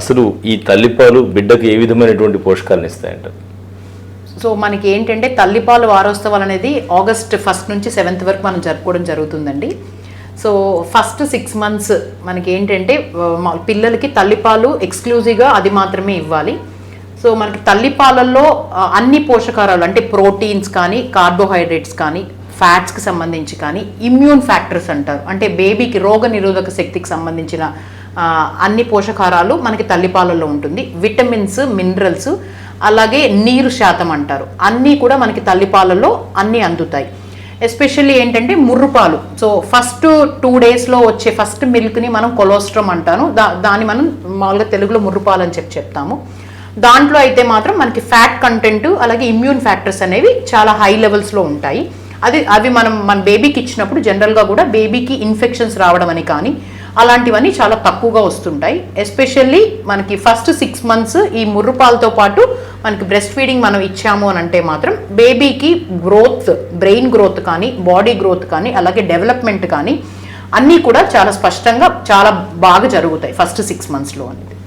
అసలు ఈ తల్లిపాలు బిడ్డకు ఏ విధమైనటువంటి పోషకాలను ఇస్తాయంటారు? సో మనకి ఏంటంటే తల్లిపాలు వారోత్సవాలు అనేది ఆగస్ట్ 1 నుంచి 7 వరకు మనం జరుపుకోవడం జరుగుతుందండి. సో ఫస్ట్ 6 months మనకి ఏంటంటే పిల్లలకి తల్లిపాలు ఎక్స్క్లూజివ్గా అది మాత్రమే ఇవ్వాలి. సో మనకి తల్లిపాలల్లో అన్ని పోషకాలు అంటే ప్రోటీన్స్ కానీ, కార్బోహైడ్రేట్స్ కానీ, ఫ్యాట్స్కి సంబంధించి కానీ, ఇమ్యూన్ ఫ్యాక్టర్స్ అంటారు, అంటే బేబీకి రోగ నిరోధక శక్తికి సంబంధించిన అన్ని పోషకాలు మనకి తల్లిపాలల్లో ఉంటుంది. విటమిన్స్, మినరల్స్, అలాగే నీరు శాతం అంటారు, అన్నీ కూడా మనకి తల్లిపాలలో అన్నీ అందుతాయి. ఎస్పెషల్లీ ఏంటంటే ముర్రుపాలు. సో ఫస్ట్ 2 daysలో వచ్చే ఫస్ట్ మిల్క్ని మనం కొలోస్ట్రమ్ అంటాను, దాన్ని మనం మామూలుగా తెలుగులో ముర్రుపాలు అని చెప్తాము. దాంట్లో అయితే మాత్రం మనకి ఫ్యాట్ కంటెంట్ అలాగే ఇమ్యూన్ ఫ్యాక్టర్స్ అనేవి చాలా హై లెవెల్స్లో ఉంటాయి. అవి మన బేబీకి ఇచ్చినప్పుడు జనరల్గా కూడా బేబీకి ఇన్ఫెక్షన్స్ రావడం అని కానీ అలాంటివన్నీ చాలా తక్కువగా వస్తుంటాయి. ఎస్పెషల్లీ మనకి ఫస్ట్ 6 months ఈ ముర్రుపాలతో పాటు మనకి బ్రెస్ట్ ఫీడింగ్ మనం ఇచ్చాము అని అంటే మాత్రం బేబీకి గ్రోత్, బ్రెయిన్ గ్రోత్ కానీ, బాడీ గ్రోత్ కానీ, అలాగే డెవలప్మెంట్ కానీ అన్నీ కూడా చాలా స్పష్టంగా చాలా బాగా జరుగుతాయి ఫస్ట్ 6 monthsలో అనేది.